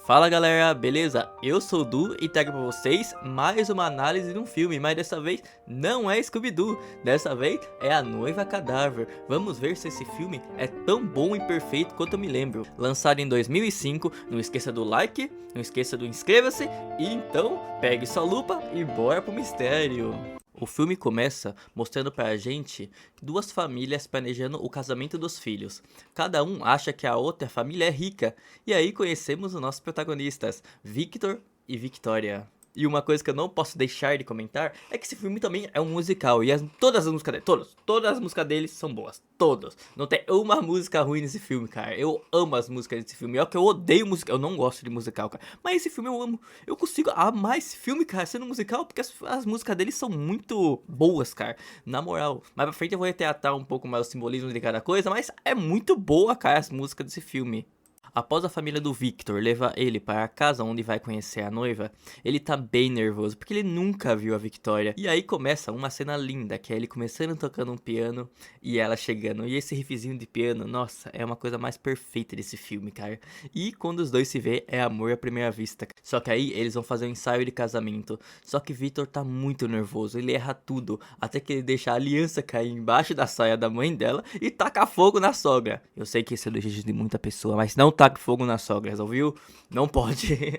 Fala galera, beleza? Eu sou o Du e trago pra vocês mais uma análise de um filme, mas dessa vez não é Scooby-Doo, dessa vez é A Noiva Cadáver. Vamos ver se esse filme é tão bom e perfeito quanto eu me lembro. Lançado em 2005, não esqueça do like, não esqueça do inscreva-se e então pegue sua lupa e bora pro mistério. O filme começa mostrando pra gente duas famílias planejando o casamento dos filhos. Cada um acha que a outra família é rica. E aí conhecemos os nossos protagonistas, Victor e Victoria. E uma coisa que eu não posso deixar de comentar é que esse filme também é um musical. E todas as músicas dele, todas as músicas dele são boas. Todas. Não tem uma música ruim nesse filme, cara. Eu amo as músicas desse filme. É que eu odeio musical. Eu não gosto de musical, cara. Mas esse filme eu amo. Eu consigo amar esse filme, cara, sendo musical, porque as músicas dele são muito boas, cara. Na moral. Mais pra frente eu vou retratar um pouco mais o simbolismo de cada coisa. Mas é muito boa, cara, as músicas desse filme. Após a família do Victor levar ele para a casa onde vai conhecer a noiva, ele tá bem nervoso porque ele nunca viu a Victoria. E aí começa uma cena linda, que é ele começando tocando um piano e ela chegando. E esse riffzinho de piano, nossa, é uma coisa mais perfeita desse filme, cara. E quando os dois se vê, é amor à primeira vista. Só que aí eles vão fazer um ensaio de casamento. Só que Victor tá muito nervoso, ele erra tudo, até que ele deixa a aliança cair embaixo da saia da mãe dela e taca fogo na sogra. Eu sei que esse é o desejo de muita pessoa, mas não taque fogo nas sogras, ouviu? Não pode.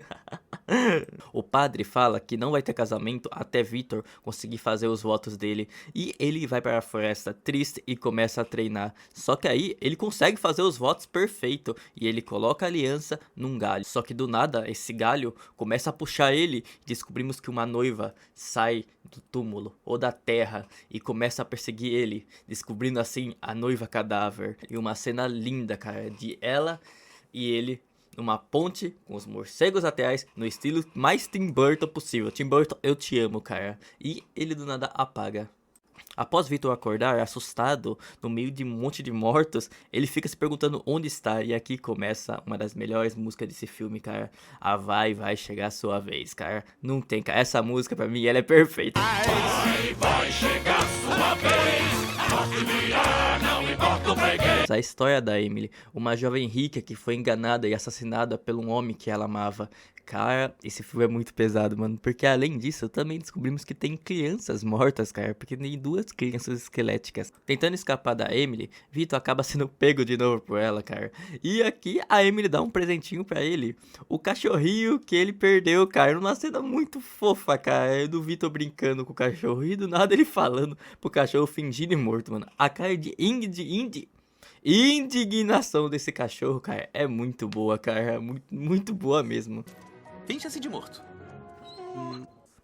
O padre fala que não vai ter casamento até Victor conseguir fazer os votos dele. E ele vai para a floresta triste e começa a treinar. Só que aí ele consegue fazer os votos perfeito. E ele coloca a aliança num galho. Só que do nada esse galho começa a puxar ele. Descobrimos que uma noiva sai do túmulo ou da terra e começa a perseguir ele. Descobrindo assim a noiva cadáver. E uma cena linda, cara, de ela e ele numa ponte com os morcegos atrás, no estilo mais Tim Burton possível. Tim Burton, eu te amo, cara. E ele do nada apaga. Após Victor acordar, assustado, no meio de um monte de mortos, ele fica se perguntando onde está. E aqui começa uma das melhores músicas desse filme, cara. A vai chegar a sua vez, cara. Não tem, cara. Essa música pra mim, ela é perfeita. Vai chegar a sua vez. Não importa o freguês. A história da Emily, uma jovem rica que foi enganada e assassinada por um homem que ela amava. Cara, esse filme é muito pesado, mano, porque além disso, também descobrimos que tem crianças mortas, cara, porque tem duas crianças esqueléticas. Tentando escapar da Emily, Victor acaba sendo pego de novo por ela, cara. E aqui a Emily dá um presentinho pra ele, o cachorrinho que ele perdeu, cara, numa cena muito fofa, cara, do Victor brincando com o cachorro e do nada ele falando pro cachorro fingindo morto, mano. A cara de indignação desse cachorro, cara, é muito boa, cara, muito boa mesmo. Finja-se de morto.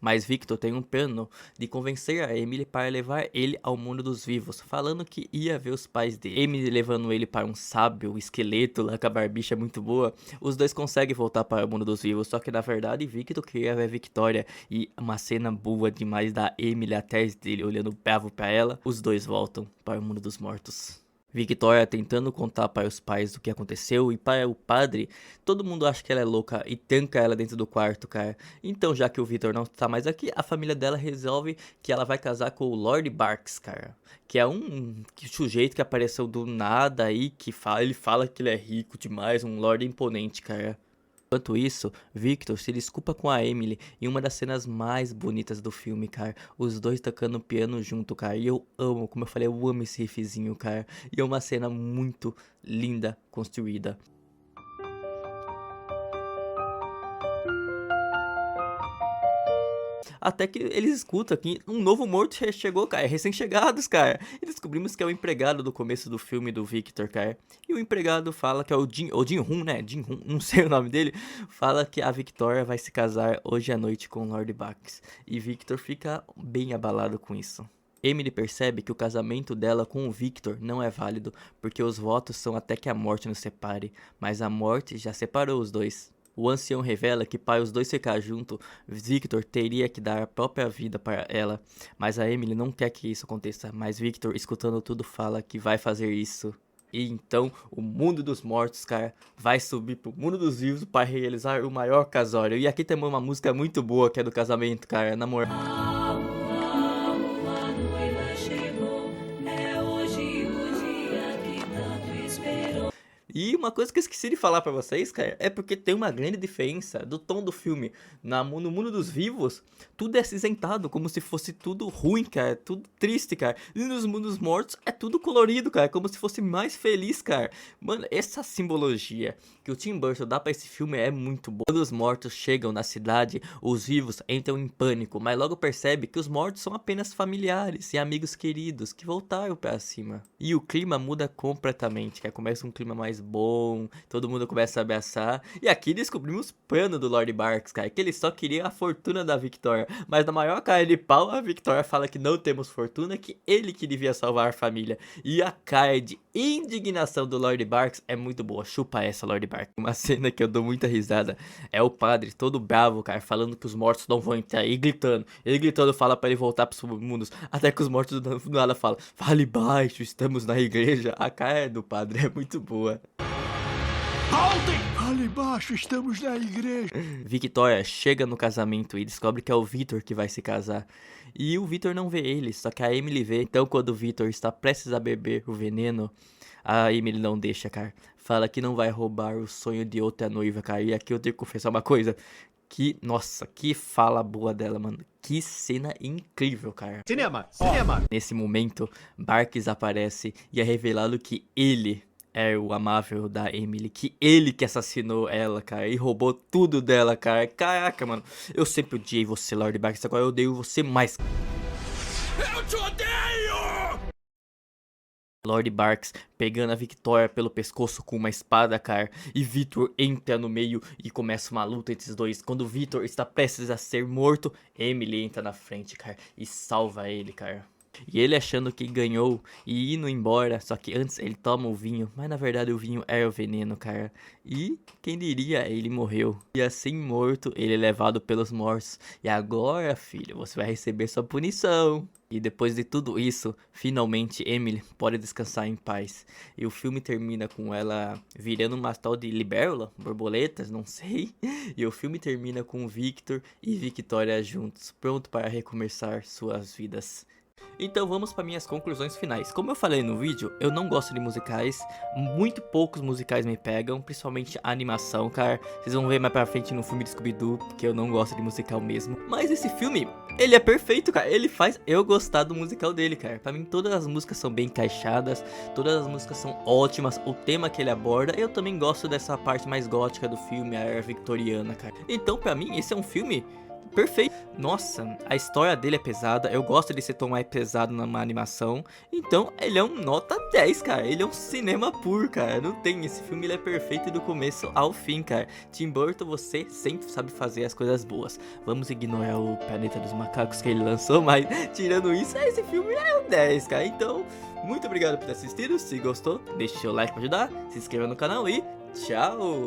Mas Victor tem um plano de convencer a Emily para levar ele ao mundo dos vivos, falando que ia ver os pais dele. Emily levando ele para um sábio, um esqueleto lá com a barbicha muito boa. Os dois conseguem voltar para o mundo dos vivos, só que na verdade Victor queria ver Victoria. E uma cena boa demais da Emily atrás dele, olhando bravo para ela. Os dois voltam para o mundo dos mortos. Victoria tentando contar para os pais o que aconteceu e para o padre, todo mundo acha que ela é louca e tranca ela dentro do quarto, cara. Então, já que o Victor não está mais aqui, a família dela resolve que ela vai casar com o Lord Barks, cara. Que é um sujeito que apareceu do nada aí, ele fala que ele é rico demais, um Lord imponente, cara. Enquanto isso, Victor se desculpa com a Emily em uma das cenas mais bonitas do filme, cara. Os dois tocando piano junto, cara. E eu amo, como eu falei, eu amo esse riffzinho, cara. E é uma cena muito linda construída. Até que eles escutam que um novo morto chegou, cara, recém-chegados, cara. E descobrimos que é o empregado do começo do filme do Victor, cara. E o empregado fala que é o Jin-Hoon, né? Jin-Hoon, não sei o nome dele. Fala que a Victoria vai se casar hoje à noite com o Lord Bax. E Victor fica bem abalado com isso. Emily percebe que o casamento dela com o Victor não é válido, porque os votos são até que a morte nos separe. Mas a morte já separou os dois. O ancião revela que para os dois ficar juntos, Victor teria que dar a própria vida para ela. Mas a Emily não quer que isso aconteça. Mas Victor, escutando tudo, fala que vai fazer isso. E então o mundo dos mortos, cara, vai subir pro mundo dos vivos para realizar o maior casório. E aqui temos uma música muito boa que é do casamento, cara, na moral. E uma coisa que eu esqueci de falar pra vocês, cara, é porque tem uma grande diferença do tom do filme. No mundo dos vivos, tudo é acinzentado, como se fosse tudo ruim, cara, tudo triste, cara. E nos mundos mortos é tudo colorido, cara, como se fosse mais feliz, cara. Mano, essa simbologia que o Tim Burton dá pra esse filme é muito boa. Quando os mortos chegam na cidade, os vivos entram em pânico, mas logo percebe que os mortos são apenas familiares e amigos queridos que voltaram pra cima. E o clima muda completamente, cara. Começa um clima mais bom, todo mundo começa a abraçar. E aqui descobrimos o plano do Lord Barks, cara, que ele só queria a fortuna da Victoria. Mas na maior cara de pau, a Victoria fala que não temos fortuna, que ele que devia salvar a família. E a cara de indignação do Lord Barks é muito boa. Chupa essa, Lord Barks. Uma cena que eu dou muita risada é o padre todo bravo, cara, falando que os mortos não vão entrar e gritando. Ele gritando fala pra ele voltar pros submundos, até que os mortos do nada falam: fale baixo, estamos na igreja. A cara do padre é muito boa. Voltem! Fale baixo, estamos na igreja. Victoria chega no casamento e descobre que é o Victor que vai se casar. E o Victor não vê ele, só que a Emily vê. Então quando o Victor está prestes a beber o veneno, a Emily não deixa, cara. Fala que não vai roubar o sonho de outra noiva, cara. E aqui eu tenho que confessar uma coisa. Nossa, que fala boa dela, mano. Que cena incrível, cara. Cinema. Nesse momento, Barks aparece e é revelado que ele é o amável da Emily, que ele que assassinou ela, cara, e roubou tudo dela, cara. Caraca, mano, eu sempre odiei você, Lord Barks, agora eu odeio você mais. Eu te odeio! Lord Barks pegando a Victoria pelo pescoço com uma espada, cara, e Victor entra no meio e começa uma luta entre os dois. Quando Victor está prestes a ser morto, Emily entra na frente, cara, e salva ele, cara. E ele achando que ganhou e indo embora, só que antes ele toma o vinho, mas na verdade o vinho era o veneno, cara. E quem diria, ele morreu. E assim morto, ele é levado pelos mortos. E agora, filho, você vai receber sua punição. E depois de tudo isso, finalmente Emily pode descansar em paz. E o filme termina com ela virando uma tal de libélula, borboletas, não sei. E o filme termina com Victor e Victoria juntos, pronto para recomeçar suas vidas. Então vamos para minhas conclusões finais. Como eu falei no vídeo, eu não gosto de musicais. Muito poucos musicais me pegam, principalmente a animação, cara. Vocês vão ver mais pra frente no filme de Scooby-Doo, porque eu não gosto de musical mesmo. Mas esse filme, ele é perfeito, cara. Ele faz eu gostar do musical dele, cara. Pra mim todas as músicas são bem encaixadas, todas as músicas são ótimas. O tema que ele aborda, eu também gosto dessa parte mais gótica do filme, a era victoriana, cara. Então pra mim esse é um filme perfeito. Nossa, a história dele é pesada. Eu gosto de ser tão mais pesado numa animação. Então, ele é um nota 10, cara. Ele é um cinema puro, cara. Não tem. Esse filme ele é perfeito do começo ao fim, cara. Tim Burton, você sempre sabe fazer as coisas boas. Vamos ignorar o Planeta dos Macacos que ele lançou, mas tirando isso, esse filme é um 10, cara. Então, muito obrigado por ter assistido. Se gostou, deixe seu like pra ajudar. Se inscreva no canal e tchau!